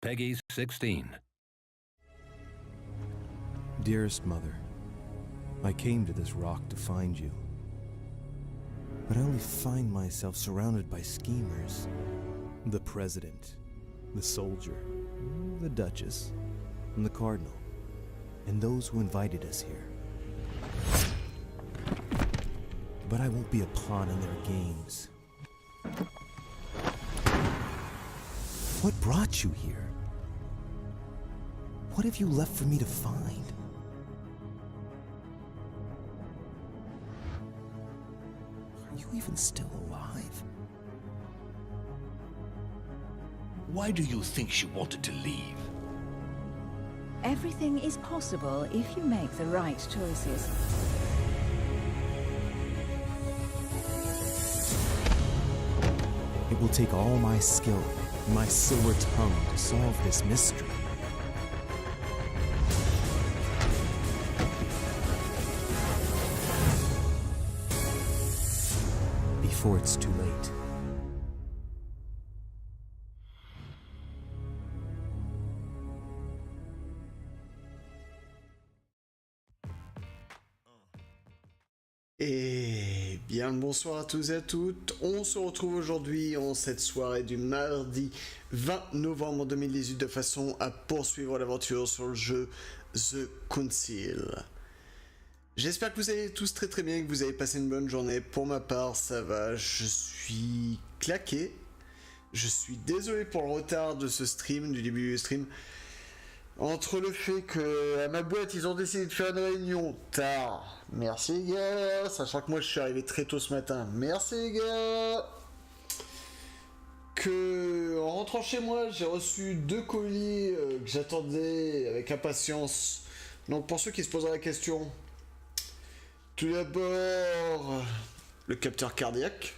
Peggy 16. Dearest Mother, I came to this rock to find you. But I only find myself surrounded by schemers. The President, the soldier, the Duchess, and the Cardinal, and those who invited us here. But I won't be a pawn in their games. What brought you here? What have you left for me to find? Are you even still alive? Why do you think she wanted to leave? Everything is possible if you make the right choices. It will take all my skill and my silver tongue to solve this mystery. Before it's too late. Et bien le bonsoir à tous et à toutes, on se retrouve aujourd'hui en cette soirée du mardi 20 novembre 2018 de façon à poursuivre l'aventure sur le jeu The Council. J'espère que vous allez tous très très bien, que vous avez passé une bonne journée. Pour ma part ça va, je suis claqué, je suis désolé pour le retard de ce stream, du début du stream. Entre le fait que à ma boîte ils ont décidé de faire une réunion tard, merci les gars, sachant que moi je suis arrivé très tôt ce matin, merci les gars, que en rentrant chez moi j'ai reçu 2 colis que j'attendais avec impatience. Donc pour ceux qui se poseraient la question, tout d'abord le capteur cardiaque,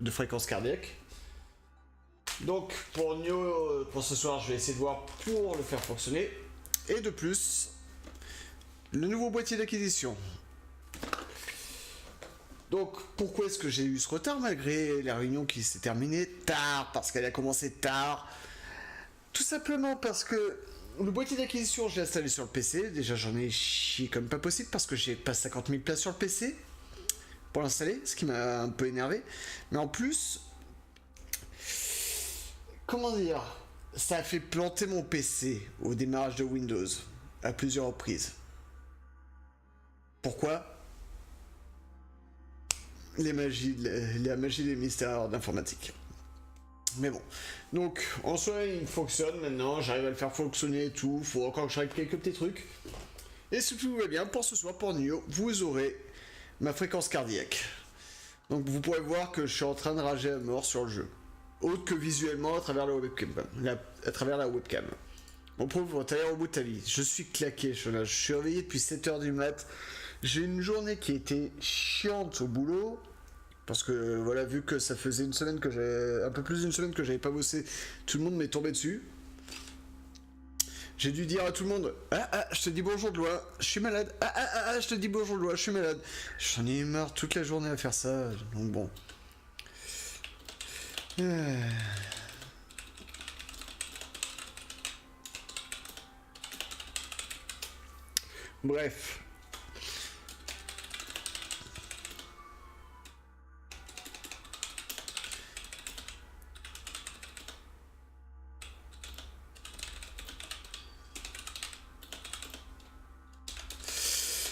de fréquence cardiaque. Donc pour Nio, pour ce soir, je vais essayer de voir pour le faire fonctionner. Et de plus, le nouveau boîtier d'acquisition. Donc pourquoi est-ce que j'ai eu ce retard malgré la réunion qui s'est terminée tard? Parce qu'elle a commencé tard. Tout simplement parce que le boîtier d'acquisition, je l'ai installé sur le PC. Déjà j'en ai chié comme pas possible parce que j'ai pas 50 000 places sur le PC pour l'installer, ce qui m'a un peu énervé. Mais en plus... Comment dire, ça a fait planter mon PC au démarrage de Windows à plusieurs reprises. Pourquoi? La magie des mystères d'informatique. Mais bon, donc en soi il fonctionne maintenant, j'arrive à le faire fonctionner et tout, faut encore que je règle quelques petits trucs. Et si tout va bien, pour ce soir, pour Nio, vous aurez ma fréquence cardiaque. Donc vous pourrez voir que je suis en train de rager à mort sur le jeu. Autre que visuellement à travers la webcam. Mon pauvre, t'as l'air au bout de ta vie. Je suis claqué, je suis réveillé depuis 7h du mat. J'ai une journée qui était chiante au boulot. Parce que voilà, vu que ça faisait une semaine que j'ai. Un peu plus d'une semaine que j'avais pas bossé, tout le monde m'est tombé dessus. J'ai dû dire à tout le monde, je te dis bonjour de loi, je suis malade. Je te dis bonjour de loi, je suis malade. J'en ai marre toute la journée à faire ça. Donc bon. Bref.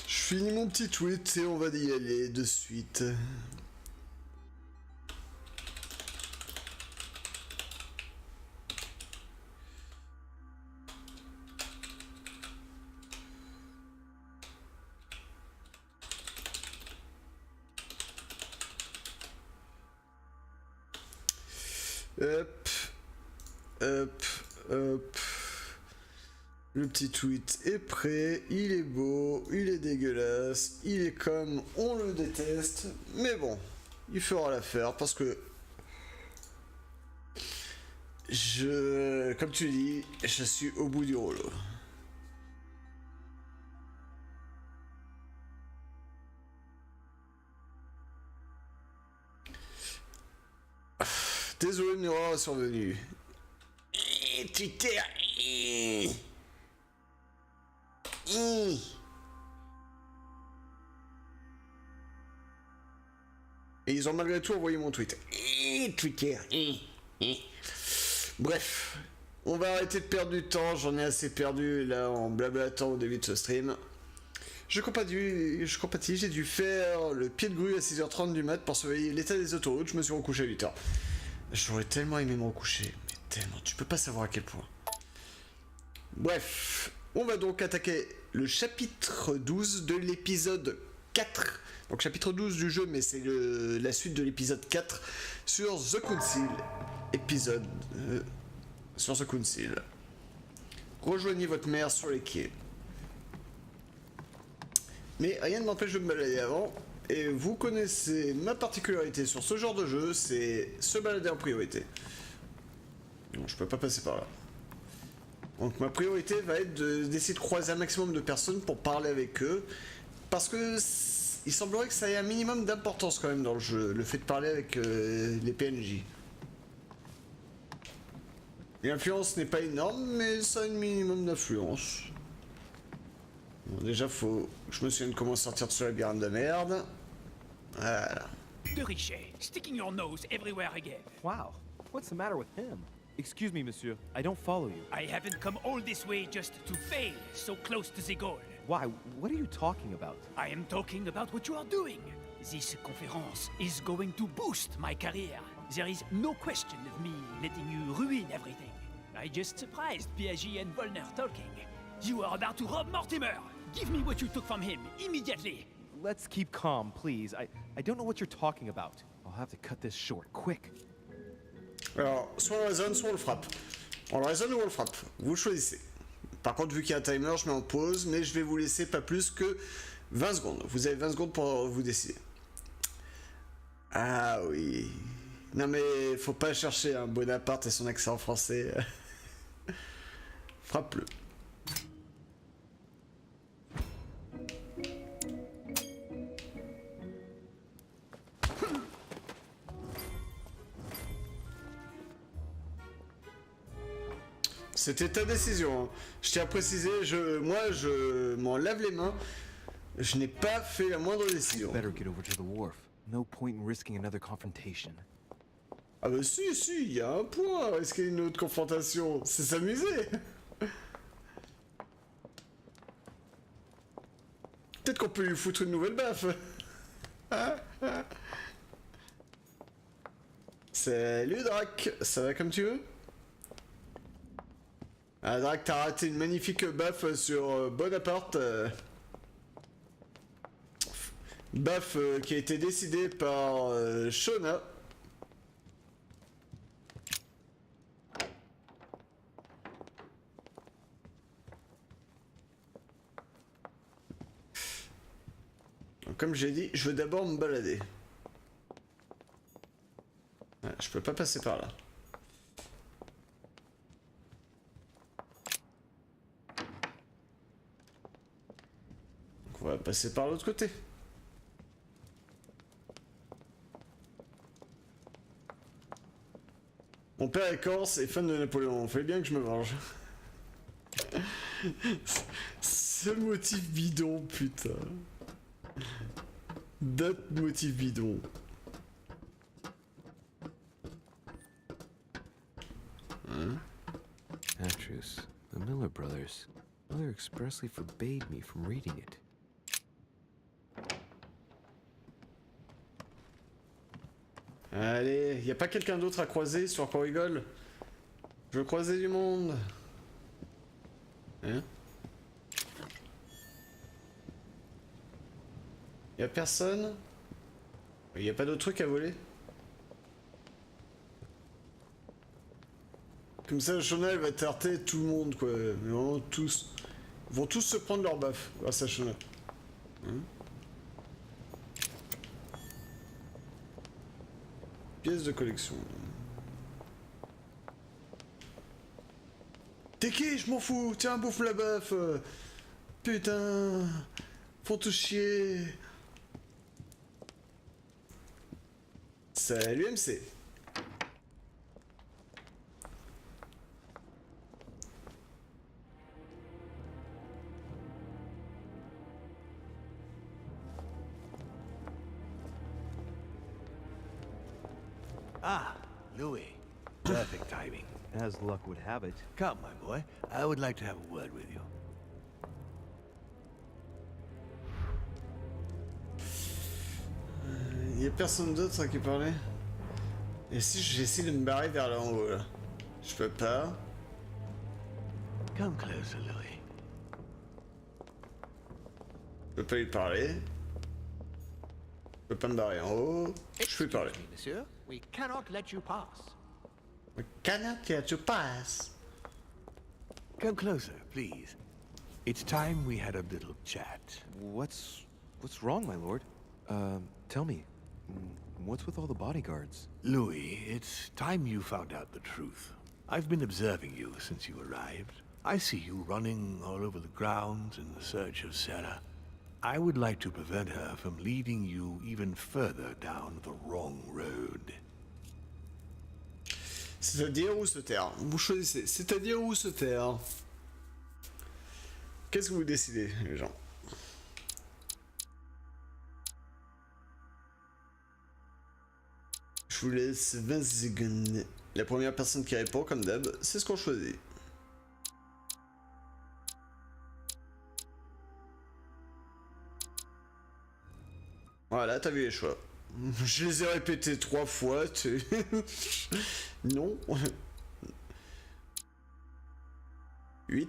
Je finis mon petit tweet et on va y aller de suite. Hop. Le petit tweet est prêt, il est beau, il est dégueulasse, il est comme on le déteste, mais bon, il fera l'affaire parce que comme tu dis, je suis au bout du rouleau. Désolé, une erreur est survenue. Twitter. Et ils ont malgré tout envoyé mon tweet. Twitter. Bref, on va arrêter de perdre du temps. J'en ai assez perdu là en blablatant au début de ce stream. Je compatis, j'ai dû faire le pied de grue à 6h30 du mat pour surveiller l'état des autoroutes. Je me suis recouché à 8h. J'aurais tellement aimé me recoucher, mais tellement, tu peux pas savoir à quel point. Bref, on va donc attaquer le chapitre 12 de l'épisode 4. Donc chapitre 12 du jeu, mais c'est la suite de l'épisode 4 sur The Council. Épisode sur The Council. Rejoignez votre mère sur les quais. Mais rien ne m'empêche de me balader avant. Et vous connaissez ma particularité sur ce genre de jeu, c'est se balader en priorité. Non, je peux pas passer par là. Donc ma priorité va être d'essayer de croiser un maximum de personnes pour parler avec eux. Parce que il semblerait que ça ait un minimum d'importance quand même dans le jeu, le fait de parler avec les PNJ. L'influence n'est pas énorme, mais ça a un minimum d'influence. Bon, déjà, faut que je me souvienne comment sortir de ce labyrinthe de merde. Voilà. De Richet, sticking your nose everywhere again. Wow, what's the matter with him? Excuse me, monsieur, I don't follow you. I haven't come all this way just to fail so close to the goal. Why? What are you talking about? I am talking about what you are doing. This conference is going to boost my career. There is no question of me letting you ruin everything. I just surprised Piaget and Volner talking. You are about to rob Mortimer. Give me what you took from him immediately. Let's keep calm, please. I don't know what you're talking about. I'll have to cut this short, quick. Alors, soit on raisonne, soit on le frappe. On le raisonne ou on le frappe. Vous choisissez. Par contre, vu qu'il y a un timer, je mets en pause, mais je vais vous laisser pas plus que 20 secondes. Vous avez 20 secondes pour vous décider. Ah oui. Non mais, faut pas chercher un Bonaparte et son accent français. Frappe-le. C'était ta décision. Hein. Je tiens à préciser, moi, je m'en lave les mains. Je n'ai pas fait la moindre décision. Better get over to the wharf. No point in risking another confrontation. Ah bah si, il y a un point à risquer une autre confrontation. C'est s'amuser. Peut-être qu'on peut lui foutre une nouvelle baffe. Salut Drac, ça va comme tu veux? Ah Drac, t'as raté une magnifique baffe sur Bonaparte. Baffe qui a été décidée par Shona. Donc, comme j'ai dit, je veux d'abord me balader. Ouais, je peux pas passer par là. On va passer par l'autre côté. Mon père est corse et fan de Napoléon. Fallait bien que je me venge. Ce motif bidon, putain. D'autres motifs bidons. Hein? Actress, the Miller brothers. Mother expressly forbade me from reading it. Allez, y a pas quelqu'un d'autre à croiser sur qu'on rigole? Je veux croiser du monde. Hein? Y a personne? Y a pas d'autre truc à voler? Comme ça, Shona, elle va tarter tout le monde, quoi. Mais vraiment tous. Ils vont tous se prendre leur baffe grâce à Shona. Hein? Pièce de collection. T'es qui? Je m'en fous. Tiens, bouffe la baffe. Putain. Font tout chier. Salut MC. Ah, Louis. Perfect timing. As luck would have it. Come, my boy. I would like to have a word with you. Il y a personne d'autre à qui parler. Et si j'essaie de me barrer vers là en haut là? Je peux pas. Come closer, Louis. Je peux pas lui parler. Je peux pas me barrer en haut. Je peux lui parler. Excuse me, monsieur. We cannot let you pass. We cannot let you pass. Come closer, please. It's time we had a little chat. What's wrong, my lord? Tell me. What's with all the bodyguards? Louis, it's time you found out the truth. I've been observing you since you arrived. I see you running all over the grounds in the search of Sarah. I would like to prevent her from leading you even further down the wrong road. C'est-à-dire où se taire? Vous choisissez. C'est-à-dire où se taire? Qu'est-ce que vous décidez, les gens? Je vous laisse 20 secondes. La première personne qui répond, comme d'hab, c'est ce qu'on choisit. Voilà, t'as vu les choix. Je les ai répétés 3 fois, tu... Non. 8,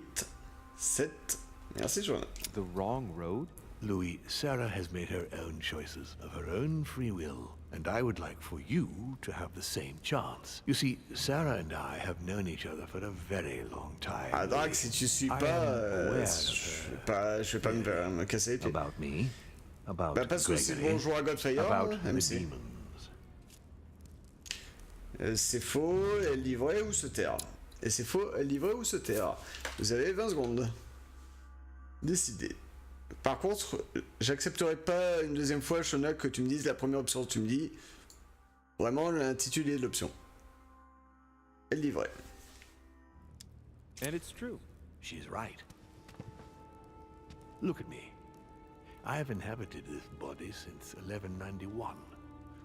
7... Merci, Joanna. The wrong road? Louis, Sarah has made her own choices of her own free will, and I would like for you to have the same chance. You see, Sarah and I have known each other for a very long time. Ah, Drac, si tu suis pas, je vais pas me casser les pieds. About me, about Bah parce que c'est Gregory, bon joueur à Godfire, about the MC. demons. C'est faux, elle livrait ou se taire. Et c'est faux, elle livrait ou se taire. Vous avez 20 secondes. Décidez. Par contre, j'accepterai pas une deuxième fois, Shona, que tu me dises la première option. Tu me dis vraiment l'intitulé de l'option. Elle livrait. And it's true. She's right. Look at me. I have inhabited this body since 1191.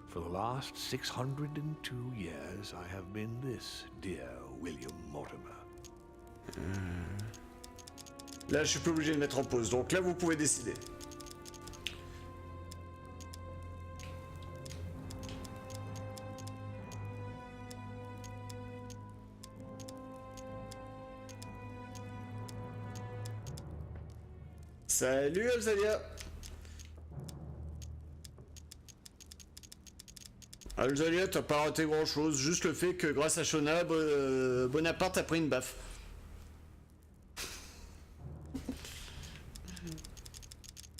For the last 602 years, I have been this dear William Mortimer. Là, je suis pas obligé de mettre en pause. Donc là, vous pouvez décider. Salut Alzalia. Alzalia, t'as pas raté grand chose, juste le fait que grâce à Shona, Bonaparte a pris une baffe.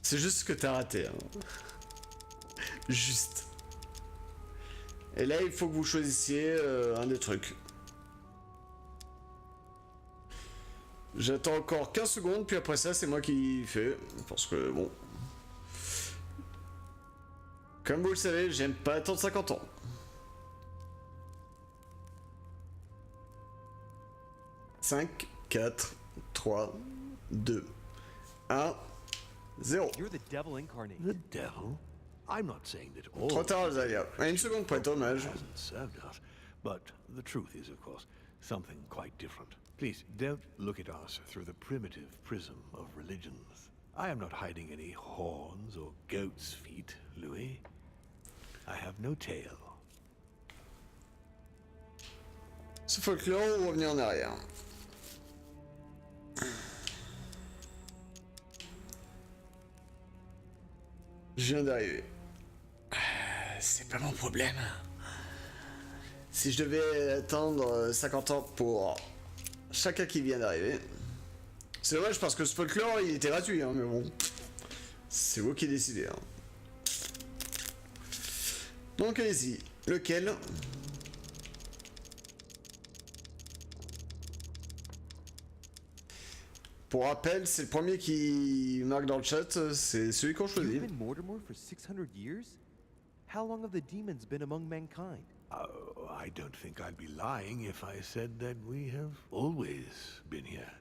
C'est juste ce que t'as raté. Hein. Juste. Et là, il faut que vous choisissiez un des trucs. J'attends encore 15 secondes, puis après ça, c'est moi qui fais. Parce que, bon... Comme vous le savez, j'aime pas attendre 50 ans. « 5, 4, 3, 2, 1, 0. » You're the devil incarnate. The devil? I'm not saying that all Trop tard, Zalia. Une seconde pour être hommage. hasn't served us, but the truth is, of course, something quite different. Please, don't look at us through the primitive prism of religions. I am not hiding any horns or goat's feet, Louis. I have no tail. Ce folklore ou revenir en arrière? Je viens d'arriver. C'est pas mon problème. Si je devais attendre 50 ans pour chacun qui vient d'arriver. C'est dommage parce que ce folklore il était gratuit, hein, mais bon. C'est vous qui décidez. Hein. Donc allez-y. Lequel? Pour rappel, c'est le premier qui marque dans le chat, c'est celui qu'on choisit. You've been Mortimer for 600 years? How long have the demons been among mankind? Oh, I don't think I'd be lying if I said that we have always been here.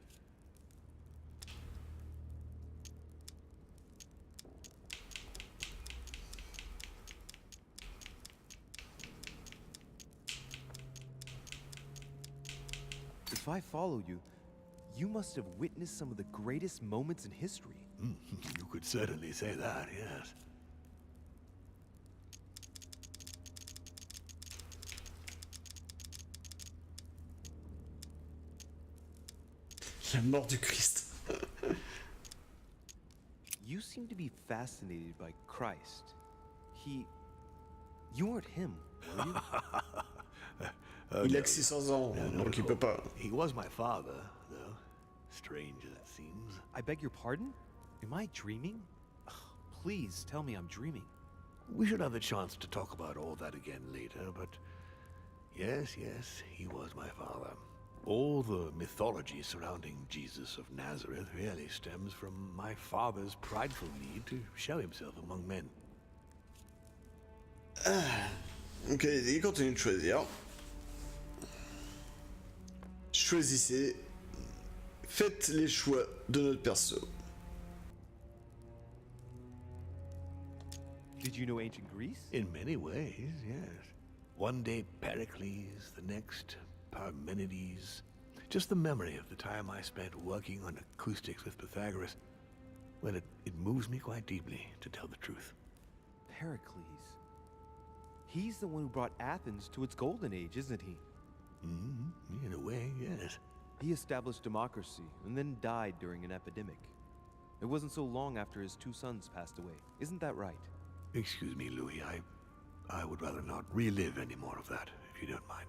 If I follow you, you must have witnessed some of the greatest moments in history. You could certainly say that, yes. La mort du Christ. You seem to be fascinated by Christ. You weren't him, were you? Il a que 600 ans, donc il peut pas. He was my father, though. Strange as it seems. I beg your pardon? Am I dreaming? Ugh, please tell me I'm dreaming. We should have the chance to talk about all that again later, but yes, he was my father. All the mythology surrounding Jesus of Nazareth really stems from my father's prideful need to show himself among men. Ok, il continue de choisir. Choisissez. Faites les choix de notre perso. Did you know ancient Greece? In many ways, yes. One day Pericles, the next Parmenides. Just the memory of the time I spent working on acoustics with Pythagoras, well, it moves me quite deeply, to tell the truth. Pericles. He's the one who brought Athens to its golden age, isn't he? In a way, yes. He established democracy and then died during an epidemic. It wasn't so long after his two sons passed away. Isn't that right? Excuse me, Louis, I would rather not relive any more of that, if you don't mind.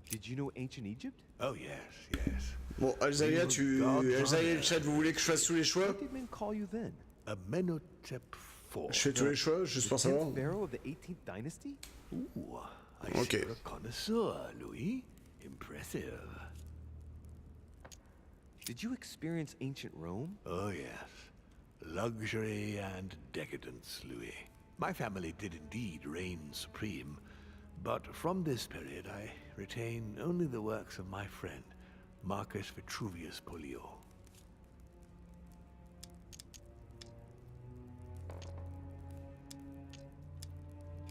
Did you know ancient Egypt? Oh, yes. Bon, Alzaria, le chat, vous voulez que je fasse tous les choix? What did men call you then? Amenhotep IV. Je fais tous les choix, juste pour savoir. 10th pharaoh of the 18th dynasty? Ooh, I see you're a connoisseur, Louis. Impressive. Did you experience ancient Rome? Oh, yes. Luxury and decadence, Louis. My family did indeed reign supreme, but from this period I retain only the works of my friend, Marcus Vitruvius Pollio.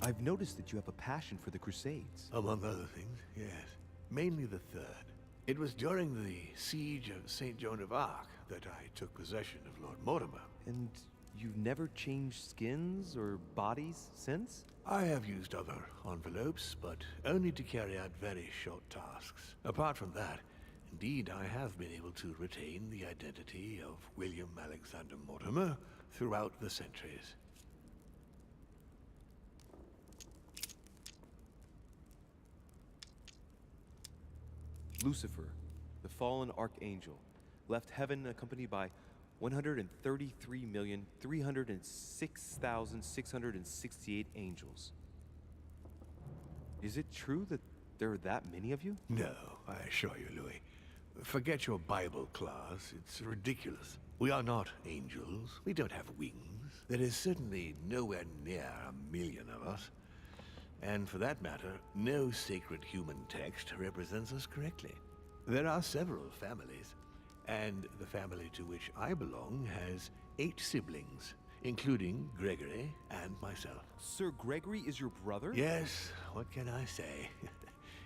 I've noticed that you have a passion for the Crusades. Among other things, yes. Mainly the third. It was during the siege of St. Joan of Arc that I took possession of Lord Mortimer. And you've never changed skins or bodies since? I have used other envelopes, but only to carry out very short tasks. Apart from that, indeed, I have been able to retain the identity of William Alexander Mortimer throughout the centuries. Lucifer, the fallen archangel, left heaven accompanied by 133,306,668 angels. Is it true that there are that many of you? No, I assure you, Louis. Forget your Bible class. It's ridiculous. We are not angels. We don't have wings. There is certainly nowhere near 1,000,000 of us. And for that matter, no sacred human text represents us correctly. There are several families, and the family to which I belong has 8 siblings, including Gregory and myself. Sir Gregory is your brother? Yes, what can I say?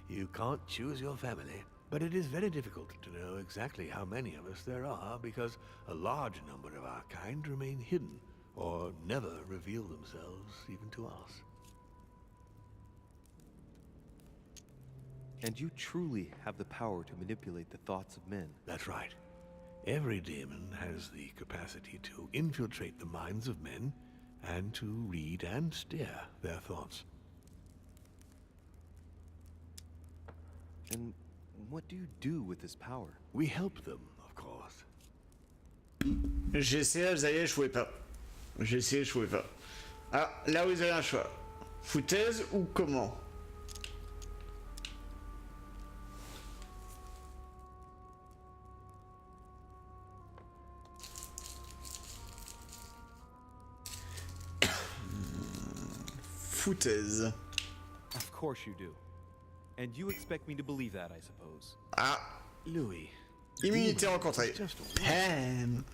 You can't choose your family. But it is very difficult to know exactly how many of us there are, because a large number of our kind remain hidden, or never reveal themselves even to us. And you truly have the power to manipulate the thoughts of men. That's right. Every demon has the capacity to infiltrate the minds of men and to read and steer their thoughts. And what do you do with this power? We help them, of course. J'ai essayé Alzaria, je pouvais pas. J'ai essayé, je pouvais pas. Ah, là vous avez un choix. Foutaise ou comment? Foutaise. Of course you do. And you expect me to believe that, I suppose. Ah, Louis, immunité demons rencontrée. is just a word. Ham.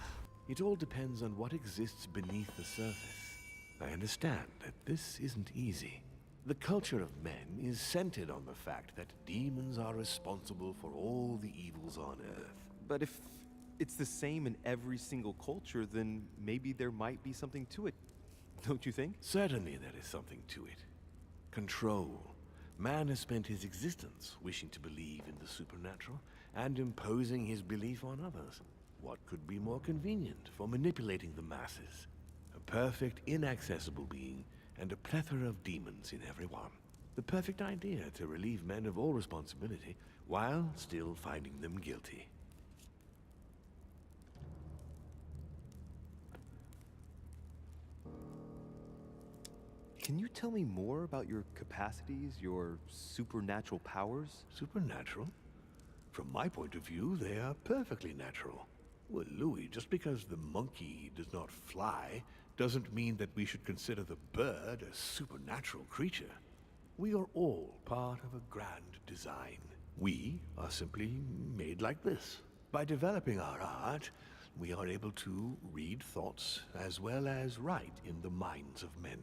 It all depends on what exists beneath the surface. I understand that this isn't easy. The culture of men is centered on the fact that demons are responsible for all the evils on Earth. But if it's the same in every single culture, then maybe there might be something to it. Don't you think? Certainly there is something to it. Control. Man has spent his existence wishing to believe in the supernatural and imposing his belief on others. What could be more convenient for manipulating the masses? A perfect, inaccessible being and a plethora of demons in everyone. The perfect idea to relieve men of all responsibility while still finding them guilty. Can you tell me more about your capacities, your supernatural powers? Supernatural? From my point of view, they are perfectly natural. Well, Louis, just because the monkey does not fly doesn't mean that we should consider the bird a supernatural creature. We are all part of a grand design. We are simply made like this. By developing our art, we are able to read thoughts as well as write in the minds of men.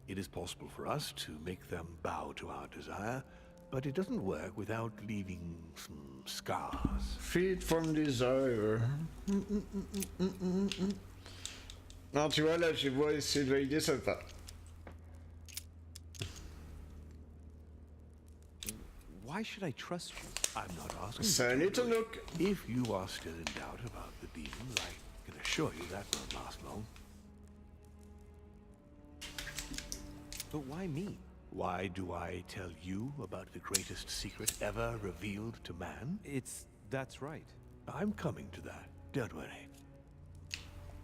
It is possible for us to make them bow to our desire, but it doesn't work without leaving some scars. Freed from desire. Non, tu vois, là, je vois essayer de valider, ça le fait. Why should I trust you? I'm not asking C'est un you to, little look. If you are still in doubt about the demons, I can assure you that won't last long. But why me? Why do I tell you about the greatest secret ever revealed to man? That's right. I'm coming to that, don't worry.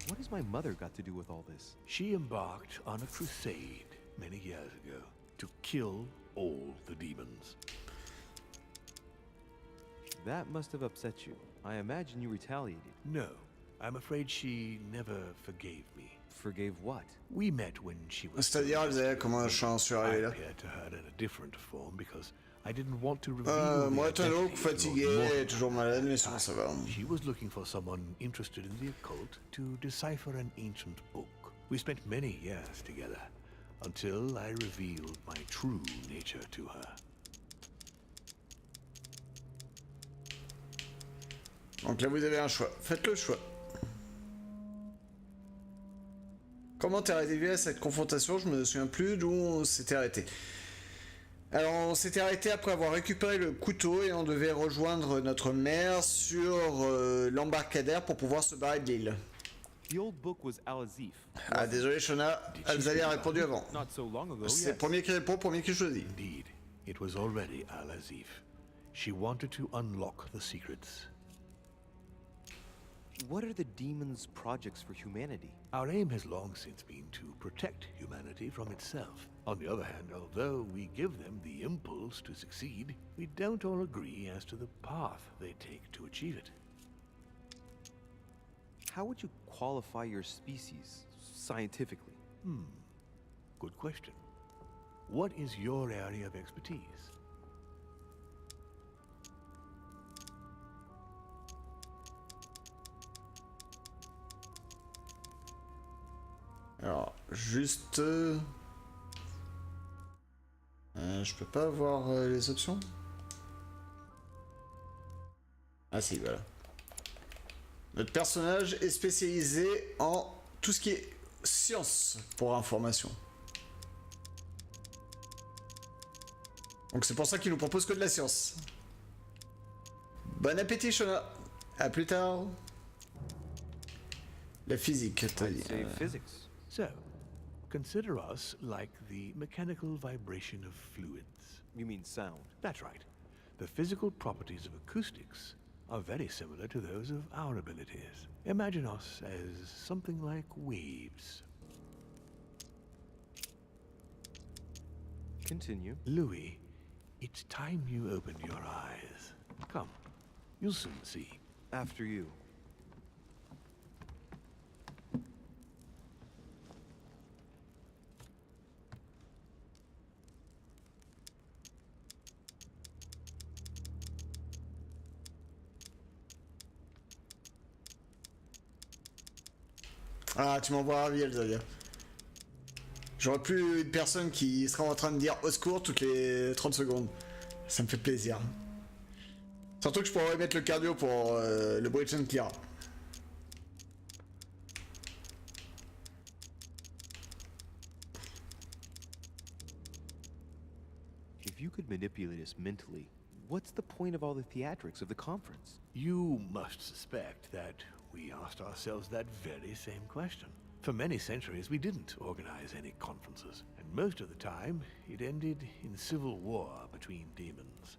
What has my mother got to do with all this? She embarked on a crusade many years ago to kill all the demons. That must have upset you. I imagine you retaliated. No, I'm afraid she never forgave me. Forgave what? We met when she was C'est-à-dire, elle faisait comment je suis I arrivé là. appeared to her in a different form because I didn't want to reveal Moi, the un look identity of fatigué, Lord toujours malade, mais sinon ça va. She was looking for someone interested in the occult to decipher an ancient book. We spent many years together until I revealed my true nature to her. Donc là, vous avez un choix. Faites le choix. Comment t'es arrivé à cette confrontation? Je me souviens plus d'où on s'était arrêté. Alors, on s'était arrêté après avoir récupéré le couteau et on devait rejoindre notre mère sur l'embarcadère pour pouvoir se barrer de l'île. The old book was Al-Azif. Ah, désolé, Shona, Alzalia a répondu avant. Not so long ago, C'est le yes. premier qui répond, premier qui choisit. Indeed, it was already Al-Azif. She wanted to unlock the secrets. What are the demons' projects for humanity? Our aim has long since been to protect humanity from itself. On the other hand, although we give them the impulse to succeed, we don't all agree as to the path they take to achieve it. How would you qualify your species, scientifically? Good question. What is your area of expertise? Alors, juste... je peux pas voir les options? Ah si, voilà. Notre personnage est spécialisé en tout ce qui est science, pour information. Donc c'est pour ça qu'il nous propose que de la science. Bon appétit, Shona. À plus tard. La physique, t'as I'd dit. say physics. So, consider us like the mechanical vibration of fluids. You mean sound? That's right. The physical properties of acoustics are very similar to those of our abilities. Imagine us as something like waves. Continue. Louis, it's time you opened your eyes. Come, you'll soon see. After you. Ah, tu m'envoies ravi, Elzalia. J'aurais plus une personne qui sera en train de dire au secours toutes les 30 secondes. Ça me fait plaisir. Surtout que je pourrais mettre le cardio pour le Bridge and Clear. If you could manipulate us mentally, what's the point of all the theatrics of the conference? You must suspect that we asked ourselves that very same question. For many centuries, we didn't organize any conferences, and most of the time, it ended in civil war between demons.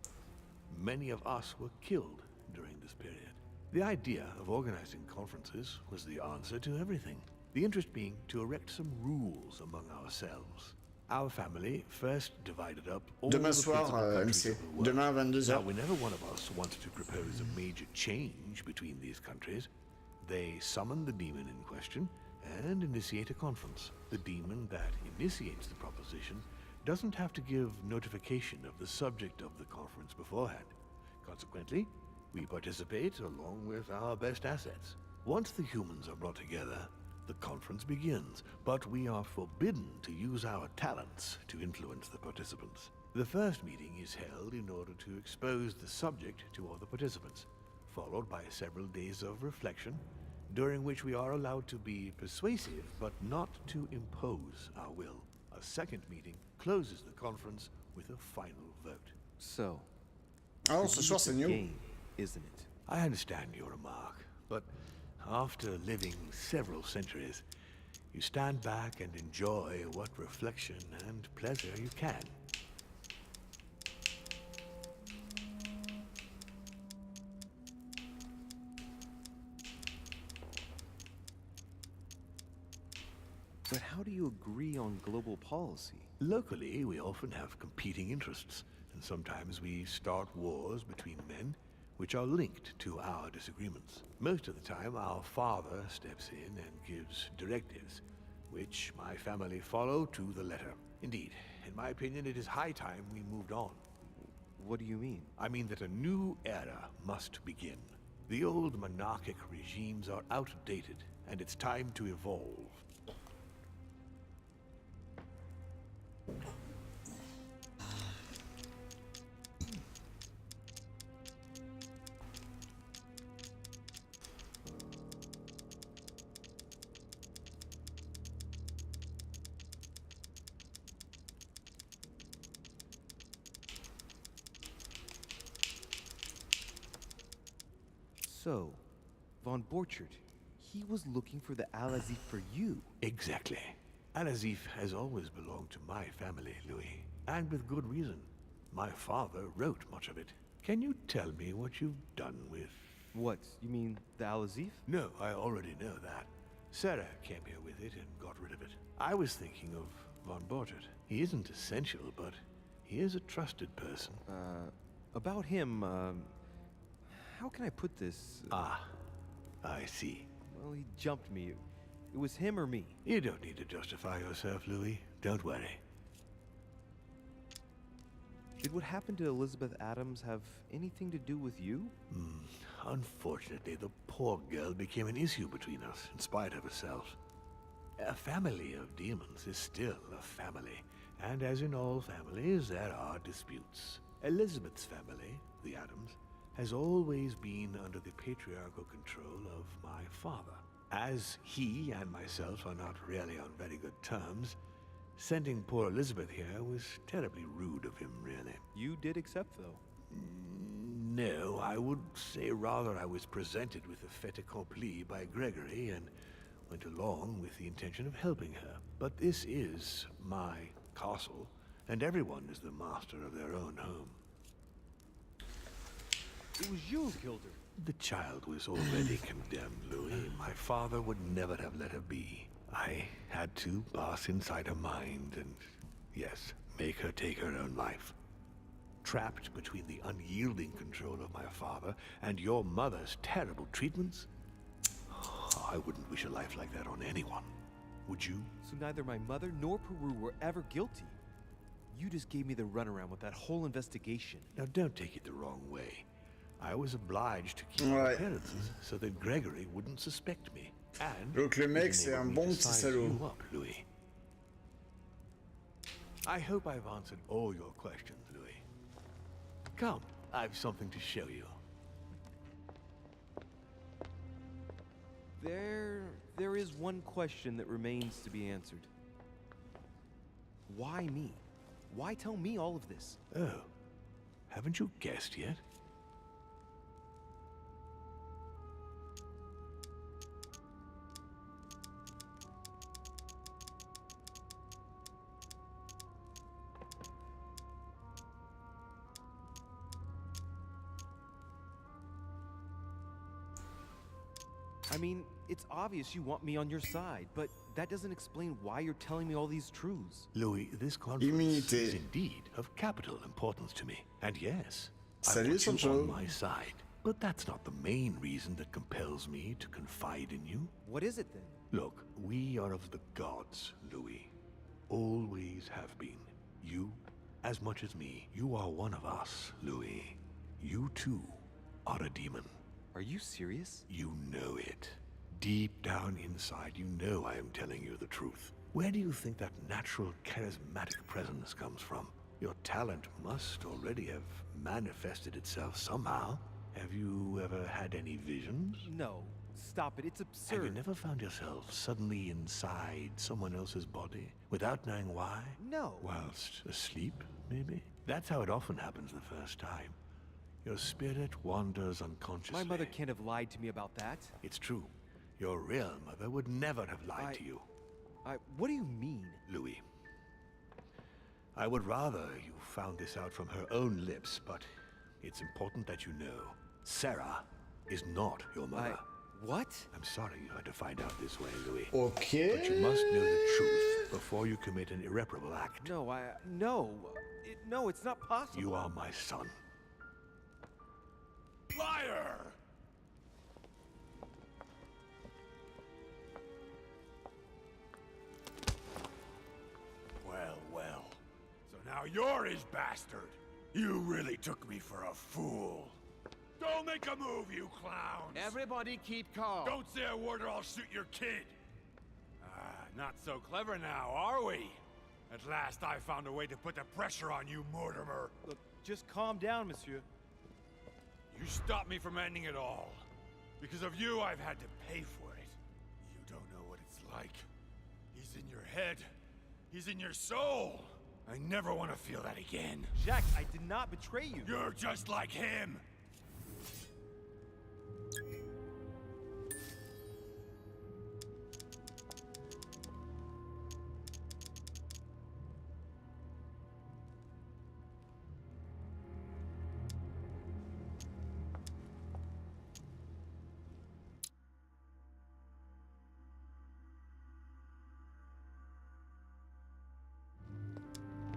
Many of us were killed during this period. The idea of organizing conferences was the answer to everything. The interest being to erect some rules among ourselves. Our family first divided up all Demain the soir, principal countries MC. of the world. Demain à 22h. Now, whenever one of us wanted to propose a major change between these countries, they summon the demon in question and initiate a conference. The demon that initiates the proposition doesn't have to give notification of the subject of the conference beforehand. Consequently, we participate along with our best assets. Once the humans are brought together, the conference begins, but we are forbidden to use our talents to influence the participants. The first meeting is held in order to expose the subject to all the participants, followed by several days of reflection, during which we are allowed to be persuasive, but not to impose our will. A second meeting closes the conference with a final vote. So, Ah non, ce soir c'est new. game, isn't it? I understand your remark, but after living several centuries, you stand back and enjoy what reflection and pleasure you can. But how do you agree on global policy? Locally, we often have competing interests, and sometimes we start wars between men which are linked to our disagreements. Most of the time, our father steps in and gives directives, which my family follow to the letter. Indeed, in my opinion, it is high time we moved on. What do you mean? I mean that a new era must begin. The old monarchic regimes are outdated, and it's time to evolve. So, von Borchert, he was looking for the Al-Azif for you. Exactly. Al-Azif has always belonged to my family, Louis, and with good reason. My father wrote much of it. Can you tell me what you've done with... What, you mean the Al-Azif? No, I already know that. Sarah came here with it and got rid of it. I was thinking of von Borchert. He isn't essential, but he is a trusted person. About him, how can I put this? Ah, I see. Well, he jumped me. It was him or me. You don't need to justify yourself, Louis. Don't worry. Did what happened to Elizabeth Adams have anything to do with you? Unfortunately, the poor girl became an issue between us, in spite of herself. A family of demons is still a family, and as in all families, there are disputes. Elizabeth's family, the Adams, has always been under the patriarchal control of my father. As he and myself are not really on very good terms, sending poor Elizabeth here was terribly rude of him, really. You did accept, though. No, I would say rather I was presented with a fait accompli by Gregory and went along with the intention of helping her. But this is my castle, and everyone is the master of their own home. It was you who killed her. The child was already condemned, Louis. My father would never have let her be. I had to pass inside her mind and, yes, make her take her own life. Trapped between the unyielding control of my father and your mother's terrible treatments, I wouldn't wish a life like that on anyone. Would you? So neither my mother nor Peru were ever guilty. You just gave me the runaround with that whole investigation. Now don't take it the wrong way. I was obliged to keep my appearances so that Gregory wouldn't suspect me. And Donc le mec, c'est un enabled me bon to petit size salaud. you up, Louis. I hope I've answered all your questions, Louis. Come, I've something to show you. There is one question that remains to be answered. Why me? Why tell me all of this? Oh, haven't you guessed yet? I mean, it's obvious you want me on your side, but that doesn't explain why you're telling me all these truths. Louis, this conference Immunité. is indeed of capital importance to me. And yes, I Salut, want you Sancho. on my side. But that's not the main reason that compels me to confide in you. What is it then? Look, we are of the gods, Louis. Always have been. You, as much as me, you are one of us, Louis. You too are a demon. Are you serious? You know it. Deep down inside, you know I am telling you the truth. Where do you think that natural, charismatic presence comes from? Your talent must already have manifested itself somehow. Have you ever had any visions? No. Stop it. It's Have you absurd. never found yourself suddenly inside someone else's body without knowing why? No. Whilst asleep, maybe? That's how it often happens the first time. Your spirit wanders unconsciously. My mother can't have lied to me about that. It's true. Your real mother would never have lied to you, What do you mean? Louis. I would rather you found this out from her own lips, but it's important that you know. Sarah is not your mother. What? I'm sorry you had to find out this way, Louis. Ok. But you must know the truth before you commit an irreparable act. No, no. No, it's not possible. You are my son. Liar! Well, well. So now you're his bastard. You really took me for a fool. Don't make a move, you clowns! Everybody keep calm. Don't say a word or I'll shoot your kid! Not so clever now, are we? At last I found a way to put the pressure on you, Mortimer. Look, just calm down, monsieur. You stopped me from ending it all. Because of you, I've had to pay for it. You don't know what it's like. He's in your head. He's in your soul. I never want to feel that again. Jack, I did not betray you. You're just like him.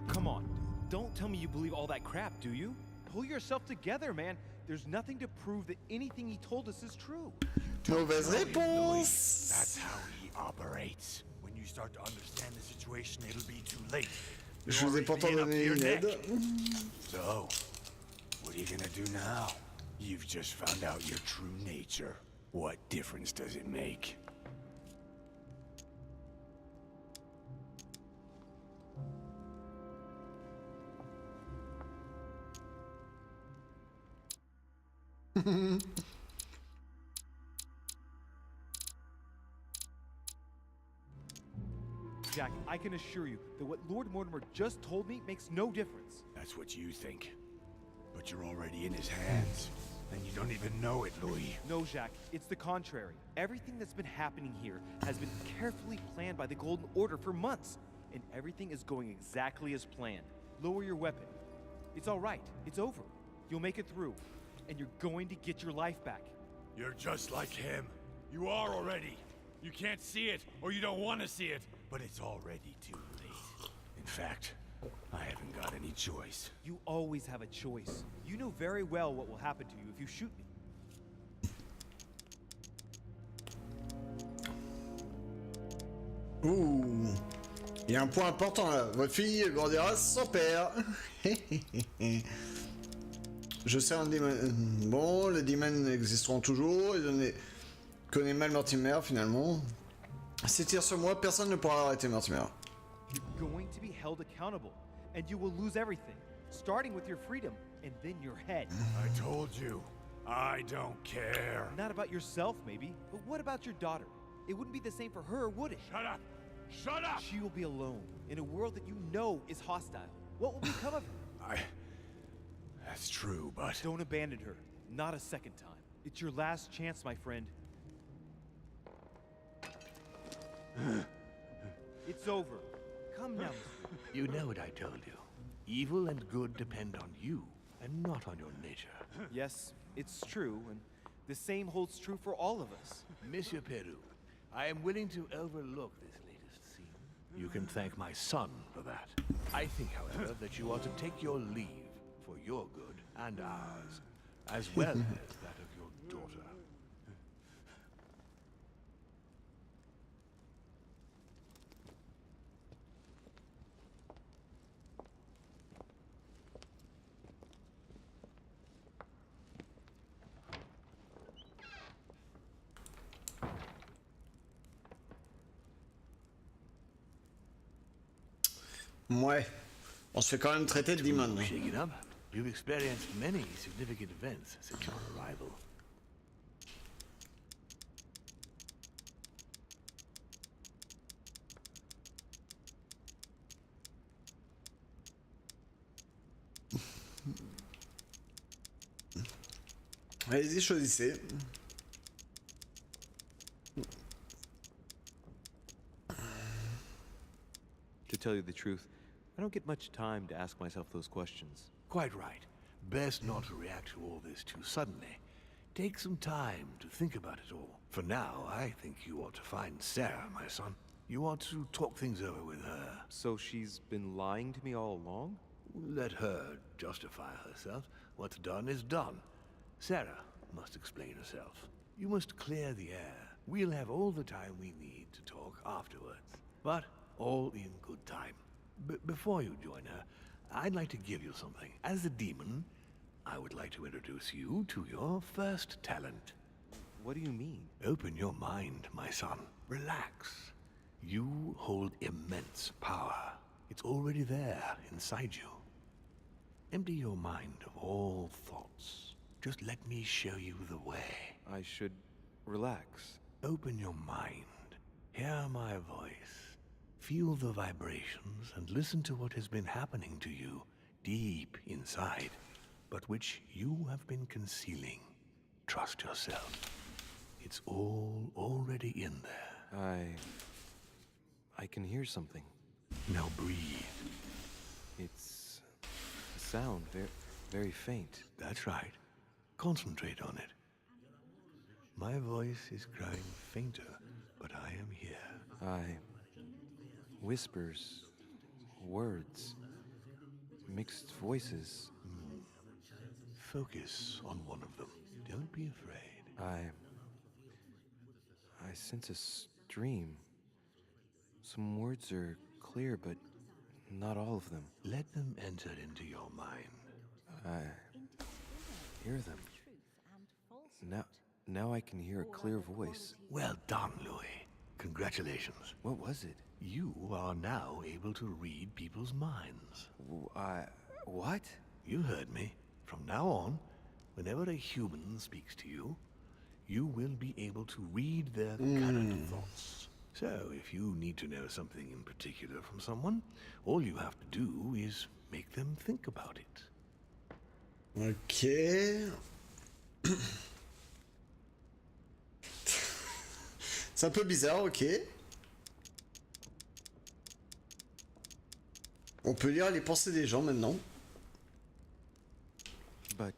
Come on. Don't tell me you believe all that crap, do you? Pull yourself together, man. There's nothing to prove that anything he told us is true. Mauvaise réponse. That's how he operates. When you start to understand the situation, it'll be too late. Je vous ai pourtant donné une aide. So, what are you gonna do now? You've just found out your true nature. What difference does it make? Jack, I can assure you that what Lord Mortimer just told me makes no difference. That's what you think. But you're already in his hands. And you don't even know it, Louis. No, Jack, it's the contrary. Everything that's been happening here has been carefully planned by the Golden Order for months, and everything is going exactly as planned. Lower your weapon. It's all right. It's over. You'll make it through, and you're going to get your life back. You're just like him. You are already. You can't see it, or you don't want to see it, but it's already too late. In fact, I haven't got any choice. You always have a choice. You know very well what will happen to you if you shoot me. Ouh. Il y a un point important là. Votre fille grandira sans père. Je sais un démon. Bon, les démons existeront toujours. Et donner connais mal Mortimer finalement. Si tire sur moi, personne ne pourra arrêter Mortimer. You're going to be held accountable, and you will lose everything, starting with your freedom and then your head. I told you, I don't care. Not about yourself, maybe, but what about your daughter? It wouldn't be the same for her, would it? Shut up! Shut up! She will be alone in a world that you know is hostile. What will become of her? That's true, but... Don't abandon her. Not a second time. It's your last chance, my friend. It's over. Come now, Mr. You know what I told you. Evil and good depend on you, and not on your nature. Yes, it's true, and the same holds true for all of us. Monsieur Peru, I am willing to overlook this latest scene. You can thank my son for that. I think, however, that you ought to take your leave for your good and ours, as well as that of your daughter. Ouais. On se fait quand même traiter de demon. Shake it up. You've experienced many significant events since your arrival. Allez-y, choisissez. To tell you the truth, I don't get much time to ask myself those questions. Quite right. Best not to react to all this too suddenly. Take some time to think about it all. For now, I think you ought to find Sarah, my son. You ought to talk things over with her. So she's been lying to me all along? Let her justify herself. What's done is done. Sarah must explain herself. You must clear the air. We'll have all the time we need to talk afterwards. But all in good time. Before you join her, I'd like to give you something. As a demon, I would like to introduce you to your first talent. What do you mean? Open your mind, my son. Relax. You hold immense power. It's already there inside you. Empty your mind of all thoughts. Just let me show you the way. I should relax. Open your mind. Hear my voice. Feel the vibrations and listen to what has been happening to you deep inside, but which you have been concealing. Trust yourself. It's all already in there. I can hear something. Now breathe. It's a sound, very faint. That's right. Concentrate on it. My voice is growing fainter, but I am here. Whispers, words, mixed voices. Focus on one of them. Don't be afraid. I sense a stream. Some words are clear, but not all of them. Let them enter into your mind. I hear them. Now I can hear a clear voice. Well done, Louis. Congratulations. What was it? You are now able to read people's minds. What? You heard me. From now on, whenever a human speaks to you, you will be able to read their current thoughts. So, if you need to know something in particular from someone, all you have to do is make them think about it. Ok. C'est un peu bizarre, ok. On peut lire les pensées des gens maintenant. But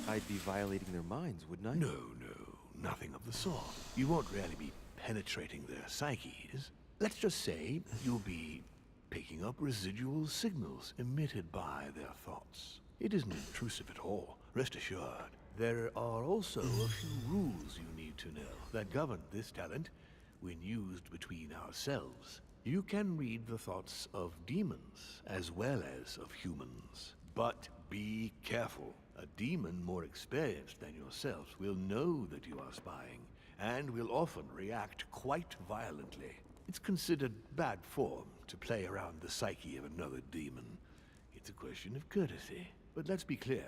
I'd be violating their minds, wouldn't I? No, nothing of the sort. You won't really be penetrating their psyches. Let's just say you'll be picking up residual signals emitted by their thoughts. It isn't intrusive at all, rest assured. There are also a few rules you need to know that govern this talent when used between ourselves. You can read the thoughts of demons as well as of humans. But be careful. A demon more experienced than yourself will know that you are spying and will often react quite violently. It's considered bad form to play around the psyche of another demon. It's a question of courtesy. But let's be clear.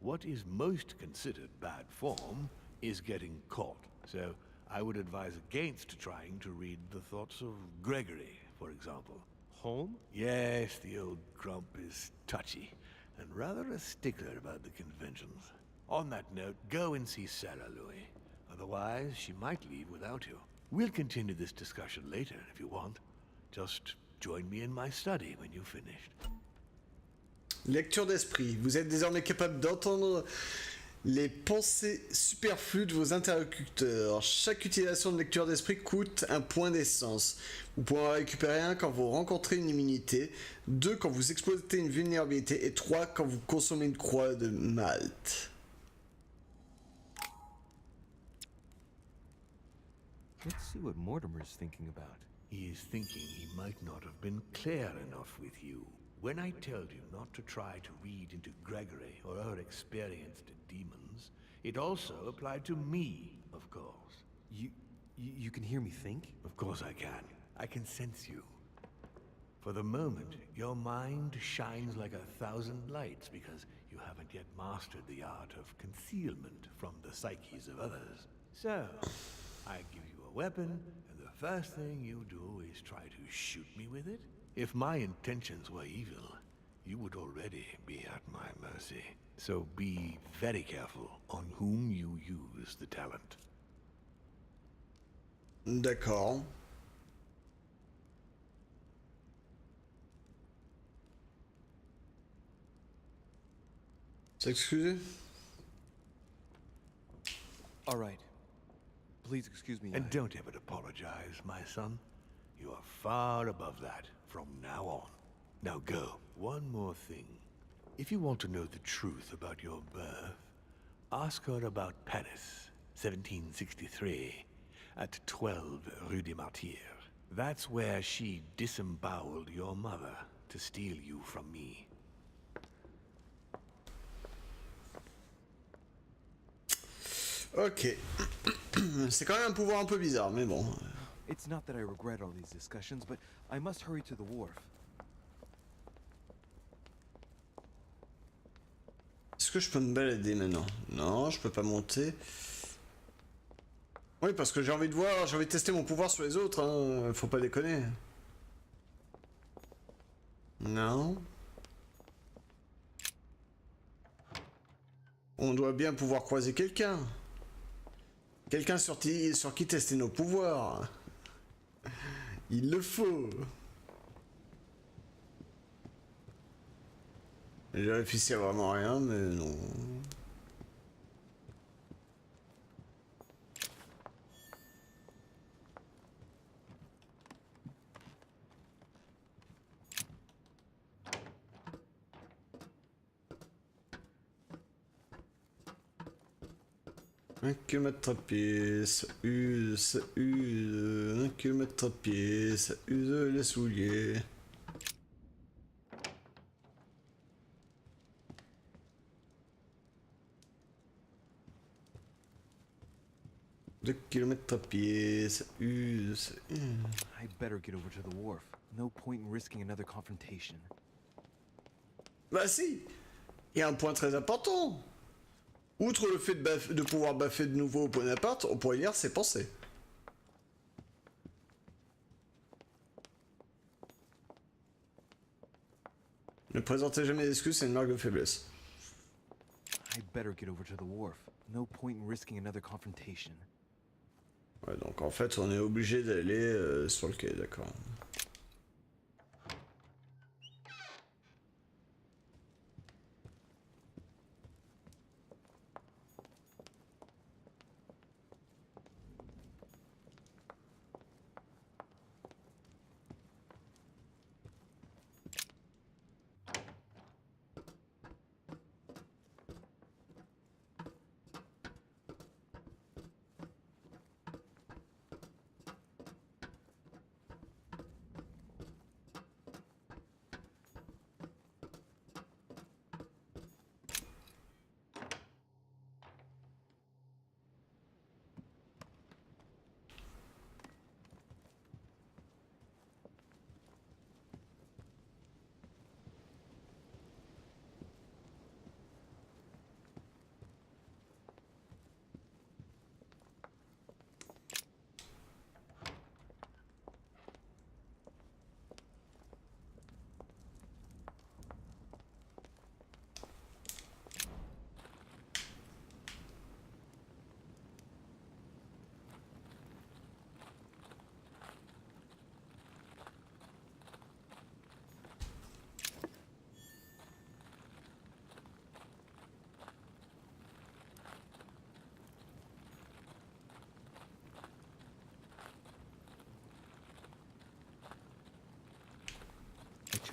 What is most considered bad form is getting caught. So I would advise against trying to read the thoughts of Gregory, for example. Home? Yes, the old grump is touchy, and rather a stickler about the conventions. On that note, go and see Sarah, Louis. Otherwise, she might leave without you. We'll continue this discussion later if you want. Just join me in my study when you've finished. Lecture d'esprit. Vous êtes désormais capable d'entendre les pensées superflues de vos interlocuteurs. Chaque utilisation de lecture d'esprit coûte un point d'essence. Vous pourrez en récupérer un quand vous rencontrez une immunité, 2 quand vous exploitez une vulnérabilité et 3 quand vous consommez une croix de Malte. Let's see what Mortimer's thinking about. He is thinking he might not have been clear enough with you. When I told you not to try to read into Gregory or her experienced demons, it also applied to me, of course. You can hear me think? Of course I can. I can sense you. For the moment, your mind shines like 1,000 lights because you haven't yet mastered the art of concealment from the psyches of others. So, I give you a weapon, and the first thing you do is try to shoot me with it? If my intentions were evil, you would already be at my mercy. So be very careful on whom you use the talent. D'accord. S'excuser? All right. Please excuse me. And don't ever apologize, my son. You are far above that from now on. Now go. One more thing. If you want to know the truth about your birth, ask her about Paris, 1763, at 12 Rue des Martyrs. That's where she disemboweled your mother to steal you from me. Ok. C'est quand même un pouvoir un peu bizarre, mais bon. It's not that I regret all these discussions, but I must hurry to the wharf. Est-ce que je peux me balader maintenant? Non, je peux pas monter. Oui, parce que j'ai envie de voir, j'ai envie de tester mon pouvoir sur les autres, hein. Faut pas déconner. Non. On doit bien pouvoir croiser quelqu'un. Quelqu'un sur qui tester nos pouvoirs. Il le faut. J'ai réfléchi à vraiment rien, mais non. Un kilomètre à pied, ça use, 1 kilomètre à pied, ça use les souliers. Deux kilomètres à pied, ça use. I better get over to the wharf. No point in risking another confrontation. Bah si, il y a un point très important. Outre le fait de pouvoir baffer de nouveau Bonaparte, on pourrait lire ses pensées. Ne présentez jamais d'excuses, c'est une marque de faiblesse. I better get over to the wharf. No point in risking another confrontation. Ouais, donc en fait, on est obligé d'aller sur le quai, d'accord.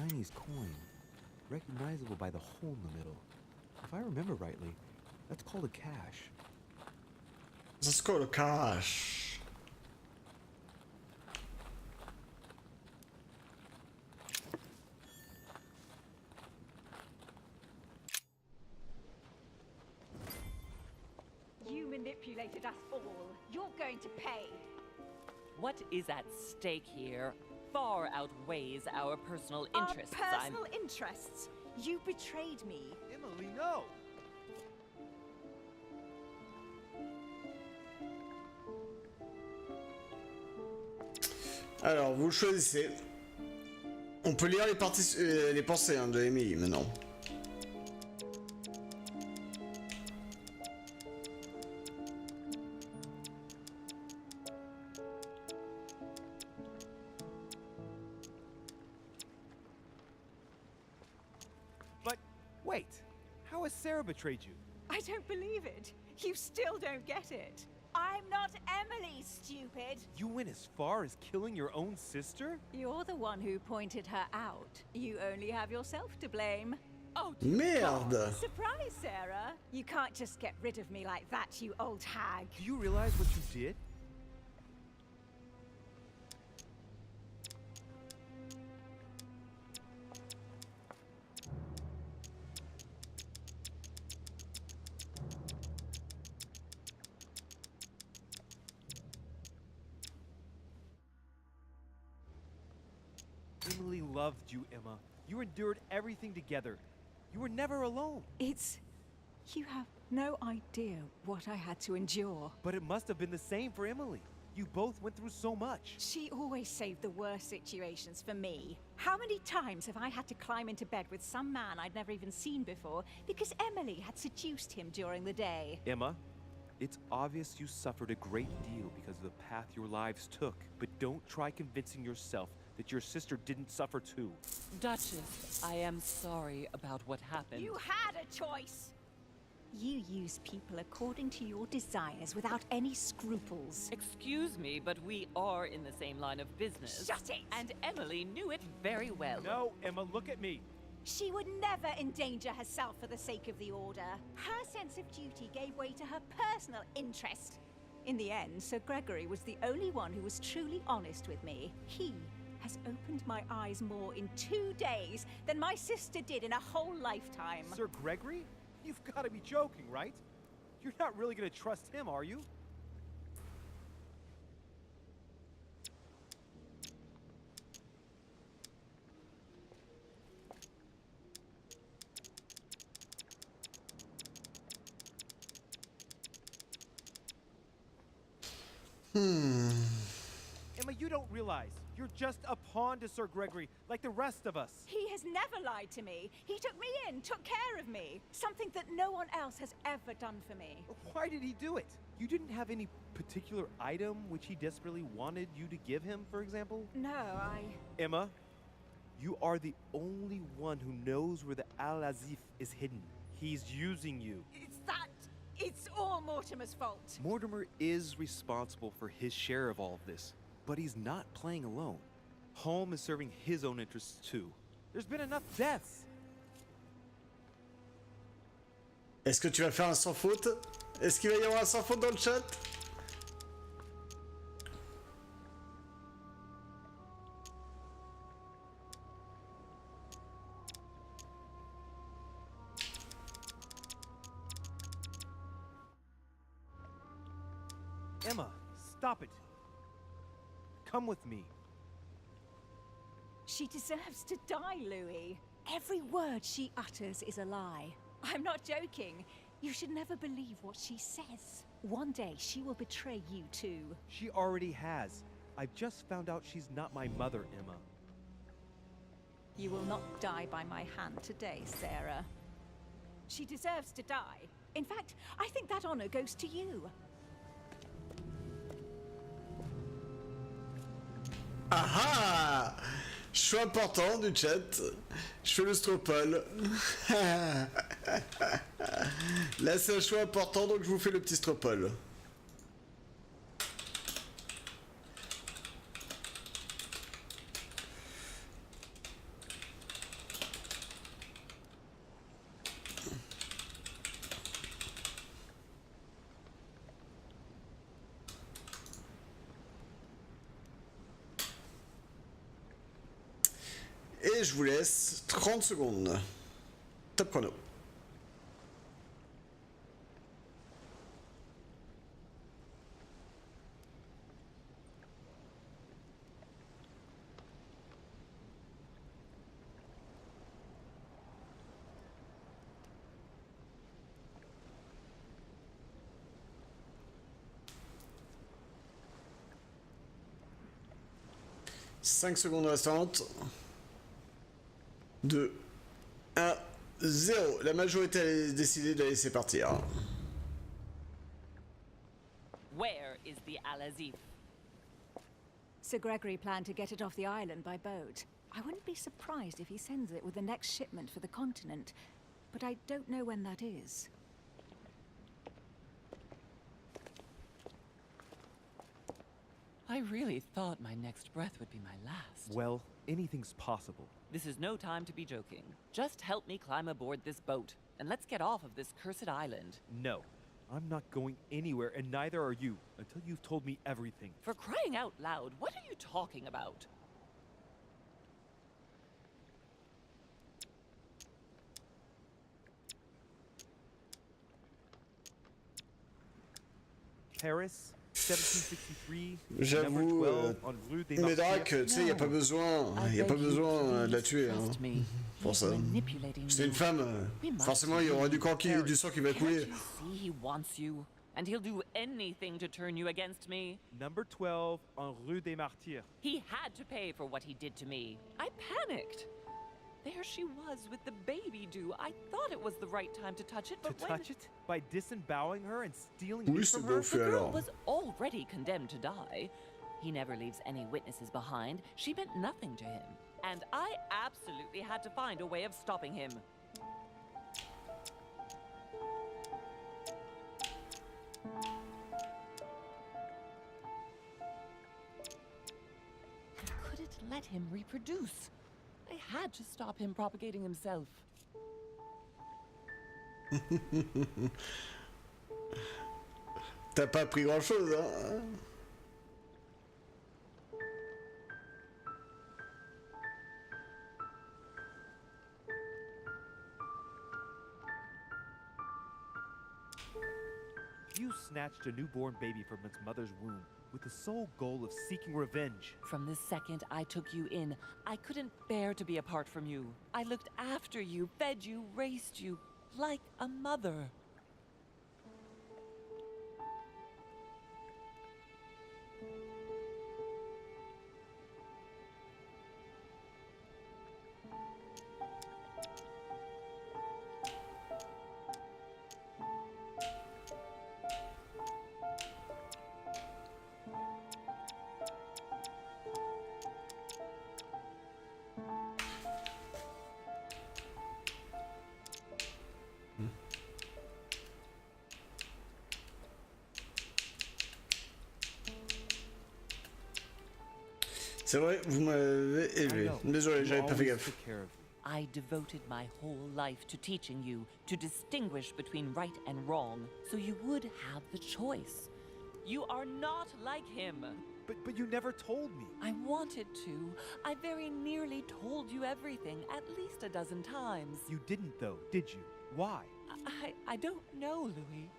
Chinese coin, recognizable by the hole in the middle. If I remember rightly, that's called a cash. Let's go to cash. You manipulated us all. You're going to pay. What is at stake here far outweighs our personal interests. Our personal interests? You betrayed me. Emily, no! Alors, vous choisissez. On peut lire les pensées hein, de Emily maintenant. But wait, how has Sarah betrayed you? I don't believe it. You still don't get it. I'm not Emily, stupid. You went as far as killing your own sister? You're the one who pointed her out. You only have yourself to blame. Oh, Merde! Surprise, Sarah. You can't just get rid of me like that, you old hag. Do you realize what you did? Emily loved you, Emma. You endured everything together. You were never alone. You have no idea what I had to endure. But it must have been the same for Emily. You both went through so much. She always saved the worst situations for me. How many times have I had to climb into bed with some man I'd never even seen before because Emily had seduced him during the day? Emma, it's obvious you suffered a great deal because of the path your lives took. But don't try convincing yourself that your sister didn't suffer too. Duchess, I am sorry about what happened. You had a choice! You use people according to your desires without any scruples. Excuse me, but we are in the same line of business. Shut it! And Emily knew it very well. No, Emma, look at me. She would never endanger herself for the sake of the Order. Her sense of duty gave way to her personal interest. In the end, Sir Gregory was the only one who was truly honest with me. He has opened my eyes more in 2 days than my sister did in a whole lifetime. Sir Gregory? You've got to be joking, right? You're not really going to trust him, are you? Emma, you don't realize. You're just a pawn to Sir Gregory, like the rest of us. He has never lied to me. He took me in, took care of me. Something that no one else has ever done for me. Why did he do it? You didn't have any particular item which he desperately wanted you to give him, for example? No, Emma, you are the only one who knows where the Al-Azif is hidden. He's using you. It's all Mortimer's fault. Mortimer is responsible for his share of all of this, but he's not playing alone. Holm is serving his own interests too. There's been enough deaths. Est-ce que tu vas faire un sans faute? Est-ce qu'il va y avoir un sans faute dans le chat? Emma, stop it. Come with me. She deserves to die, Louis. Every word she utters is a lie. I'm not joking. You should never believe what she says. One day she will betray you too. She already has. I've just found out she's not my mother, Emma. You will not die by my hand today, Sarah. She deserves to die. In fact, I think that honor goes to you. Ah ah! Choix important du chat. Je fais le stropole. Là c'est un choix important donc je vous fais le petit stropole. Allez, je vous laisse. 30 secondes. Top chrono. Cinq secondes restantes. 2, 1, 0. La majorité a décidé de la laisser partir. Where is the Al-Azif? Sir Gregory planned to get it off the island by boat. I wouldn't be surprised if he sends it with the next shipment for the continent, but I don't know when that is. I really thought my next breath would be my last. Well, anything's possible. This is no time to be joking. Just help me climb aboard this boat, and let's get off of this cursed island. No, I'm not going anywhere, and neither are you, until you've told me everything. For crying out loud, what are you talking about? Paris, 1763, J'avoue, number 12, on rue des Médrak, Martyrs. tu sais, y a pas besoin, y a pas besoin de la tuer, hein, pour ça. C'est une femme, forcément il y aura du sang qui va couler. Can't you see he wants you? And he'll do anything to turn you against me. Number 12, on rue des Martyrs. He had to pay for what he did to me. I panicked. There she was with the baby due. I thought it was the right time to touch it, but To touch it? By disemboweling her and stealing Oui, me c'est from beau her? fait The girl alors. was already condemned to die. He never leaves any witnesses behind. She meant nothing to him. And I absolutely had to find a way of stopping him. I couldn't let him reproduce. I had to stop him propagating himself. T'as pas appris grand chose, hein? You snatched a newborn baby from its mother's womb with the sole goal of seeking revenge. From the second I took you in, I couldn't bear to be apart from you. I looked after you, fed you, raised you, like a mother. C'est vrai, vous m'avez I élevé. know. Désolé, You j'avais pas fait always gaffe. took care of me. I devoted my whole life to teaching you to distinguish between right and wrong, so you would have the choice. You are not like him. But you never told me. I wanted to. I very nearly told you everything, at least a dozen times. You didn't though, did you? Why? I don't know, Louis.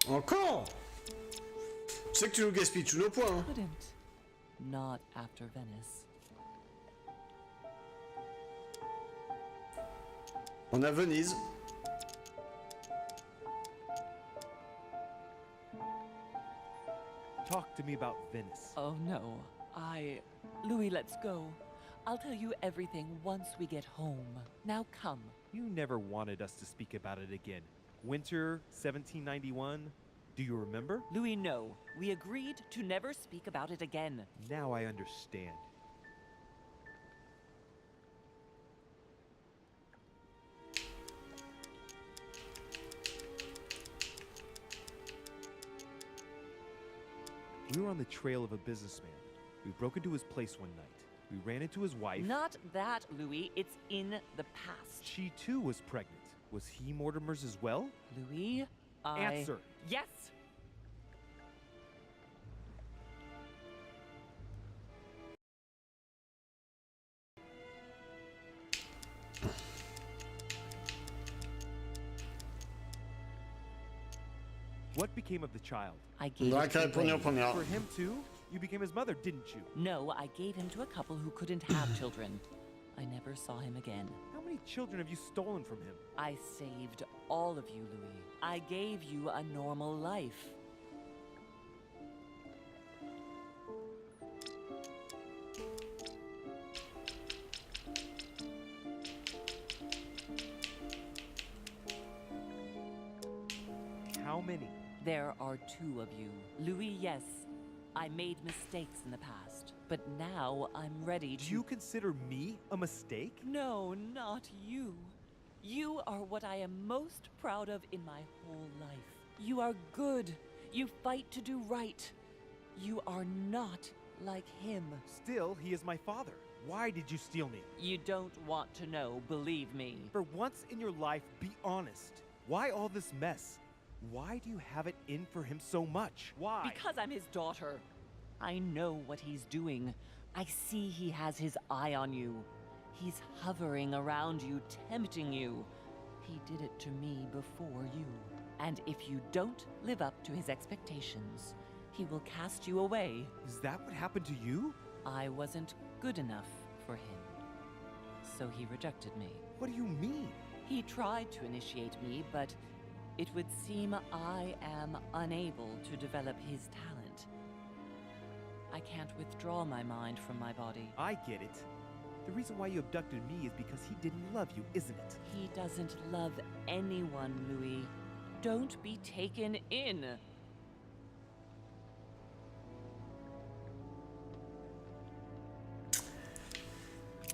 Encore? Tu sais que tu nous gaspilles tous nos points, hein? Couldn't. Not after Venice. On a Venise. Talk to me about Venice. Oh no. Louis, let's go. I'll tell you everything once we get home. Now come. You never wanted us to speak about it again. Winter 1791. Do you remember? Louis, no. We agreed to never speak about it again. Now I understand. We were on the trail of a businessman. We broke into his place one night. We ran into his wife. Not that, Louis. It's in the past. She too was pregnant. Was he Mortimer's as well? Louis, Answer. Yes! What became of the child? I gave On it qu'à répondre away. en première. For him too? You became his mother, didn't you? No, I gave him to a couple who couldn't have children. I never saw him again. How many children have you stolen from him? I saved all of you, Louis. I gave you a normal life. How many? There are 2 of you. Louis, yes, I made mistakes in the past, but now I'm ready to... Do you consider me a mistake? No, not you. You are what I am most proud of in my whole life. You are good. You fight to do right. You are not like him. Still, he is my father. Why did you steal me? You don't want to know, believe me. For once in your life, be honest. Why all this mess? Why do you have it in for him so much? Why? Because I'm his daughter. I know what he's doing. I see he has his eye on you. He's hovering around you, tempting you. He did it to me before you. And if you don't live up to his expectations, he will cast you away. Is that what happened to you? I wasn't good enough for him. So he rejected me. What do you mean? He tried to initiate me, but it would seem I am unable to develop his talent. I can't withdraw my mind from my body. I get it. The reason why you abducted me is because he didn't love you, isn't it? He doesn't love anyone, Louis. Don't be taken in.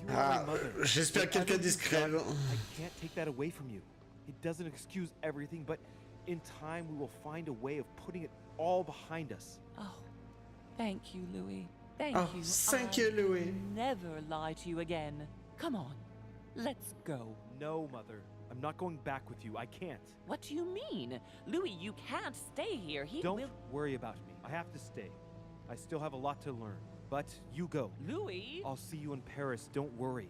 You are Ah, my mother. j'espère que quelqu'un Whatever you've discrève. done, I can't take that away from you. It doesn't excuse everything, but in time we will find a way of putting it all behind us. Oh, thank you, Louis. Thank Oh, you. thank you, Louis. I'll never lie to you again. Come on, let's go. No, Mother. I'm not going back with you. I can't. What do you mean? Louis, you can't stay here. He Don't will... worry about me. I have to stay. I still have a lot to learn. But you go. Louis? I'll see you in Paris. Don't worry.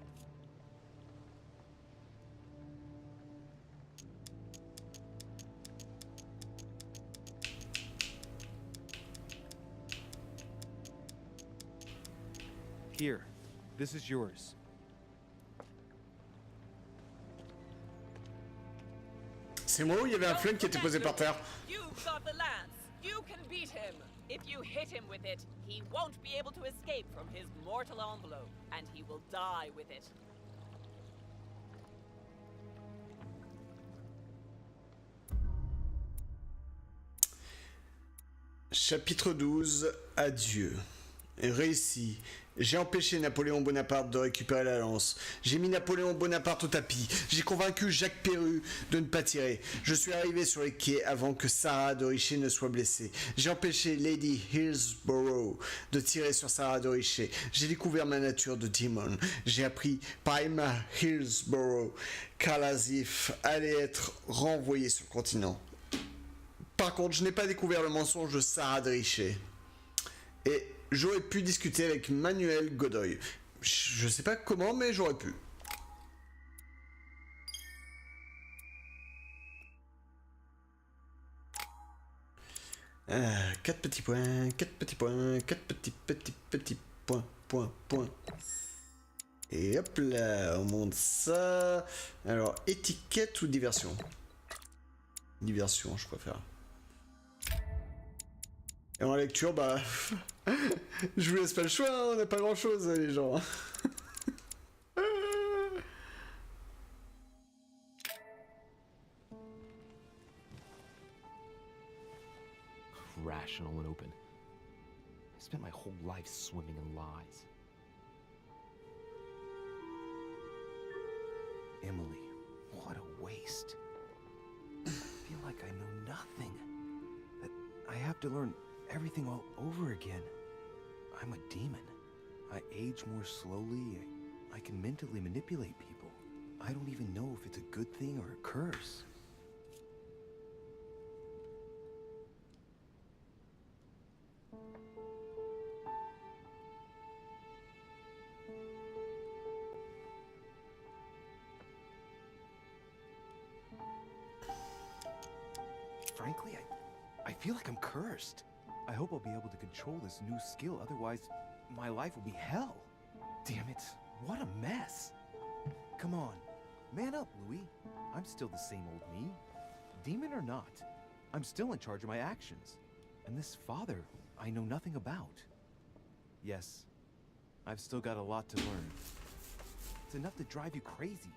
Here. This is yours. C'est moi où il y avait un flingue qui était posé par terre. You've got the lance. You can beat him. If you hit him with it, he won't be able to escape from his mortal envelope, and he will die with it. Chapitre 12, Adieu. Réussi. J'ai empêché Napoléon Bonaparte de récupérer la lance. J'ai mis Napoléon Bonaparte au tapis. J'ai convaincu Jacques Perru de ne pas tirer. Je suis arrivé sur les quais avant que Sarah de Richer ne soit blessée. J'ai empêché Lady Hillsborough de tirer sur Sarah de Richer. J'ai découvert ma nature de démon. J'ai appris par Emma Hillsborough qu'Alazif allait être renvoyé sur le continent. Par contre, je n'ai pas découvert le mensonge de Sarah de Richer. Et j'aurais pu discuter avec Manuel Godoy. Je sais pas comment, mais j'aurais pu. Quatre petits points, 4 petits points, 4 petits points. Et hop là, on monte ça. Alors, étiquette ou diversion? Diversion, je préfère. Et en lecture, bah... je vous laisse pas le choix, hein, on n'a pas grand chose, les gens. Rational and open. I spent my whole life swimming in lies. Emily, what a waste. I feel like I know nothing. That I have to learn everything all over again. I'm a demon. I age more slowly. I can mentally manipulate people. I don't even know if it's a good thing or a curse. Frankly, I feel like I'm cursed. I hope I'll be able to control this new skill, otherwise my life will be hell. Damn it, what a mess. Come on, man up, Louis. I'm still the same old me. Demon or not, I'm still in charge of my actions. And this father, I know nothing about. Yes, I've still got a lot to learn. It's enough to drive you crazy.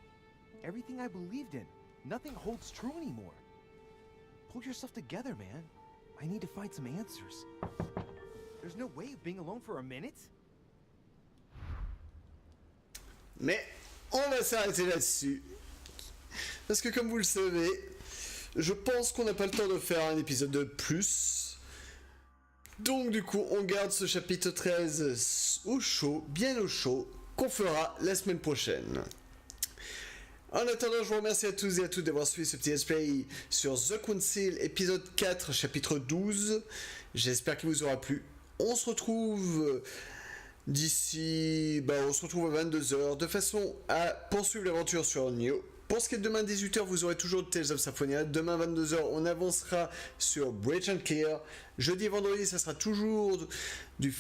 Everything I believed in, nothing holds true anymore. Pull yourself together, man. I need to find some answers. There's no way of being alone for a minute. Mais on va s'arrêter là-dessus. Parce que comme vous le savez, je pense qu'on n'a pas le temps de faire un épisode de plus. Donc du coup, on garde ce chapitre 13 au chaud, bien au chaud, qu'on fera la semaine prochaine. En attendant, je vous remercie à tous et à toutes d'avoir suivi ce petit let's play sur The Council, épisode 4, chapitre 12. J'espère qu'il vous aura plu. On se retrouve d'ici... on se retrouve à 22h, de façon à poursuivre l'aventure sur Nioh. Pour ce qui est de demain 18h, vous aurez toujours Tales of Symphonia. Demain 22h, on avancera sur Breach and Clear. Jeudi et vendredi, ça sera toujours du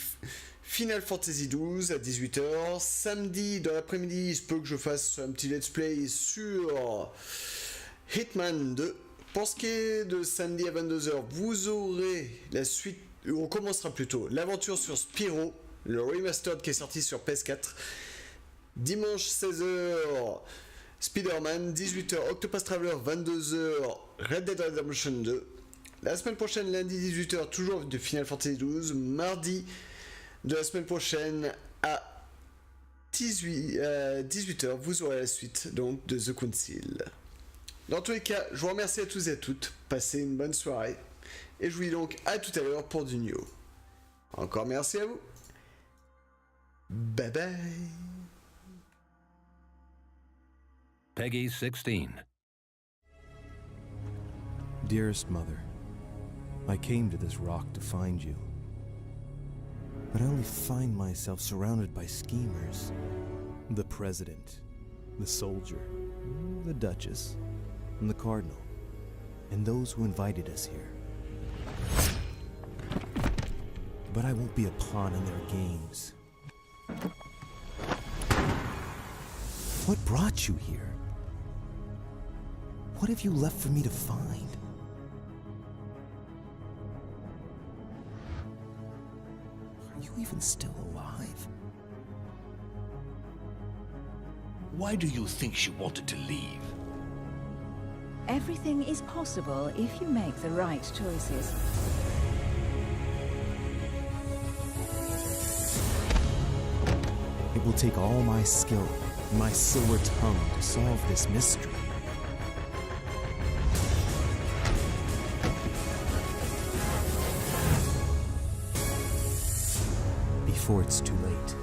Final Fantasy XII à 18h. Samedi, dans l'après-midi, il se peut que je fasse un petit let's play sur Hitman 2. Pour ce qui est de samedi à 22h, vous aurez la suite, on commencera plutôt l'aventure sur Spyro, le remastered qui est sorti sur PS4. Dimanche 16h, Spider-Man, 18h, Octopus Traveler, 22h, Red Dead Redemption 2. La semaine prochaine, lundi 18h, toujours de Final Fantasy XII. Mardi de la semaine prochaine à 18h, vous aurez la suite donc de The Council. Dans tous les cas, je vous remercie à tous et à toutes. Passez une bonne soirée. Et je vous dis donc à tout à l'heure pour du Nioh. Encore merci à vous. Bye bye. Peggy 16. Dearest Mother, I came to this rock to find you. But I only find myself surrounded by schemers. The President, the soldier, the Duchess, and the Cardinal, and those who invited us here. But I won't be a pawn in their games. What brought you here? What have you left for me to find? Are you even still alive? Why do you think she wanted to leave? Everything is possible if you make the right choices. It will take all my skill and my silver tongue to solve this mystery. Before it's too late.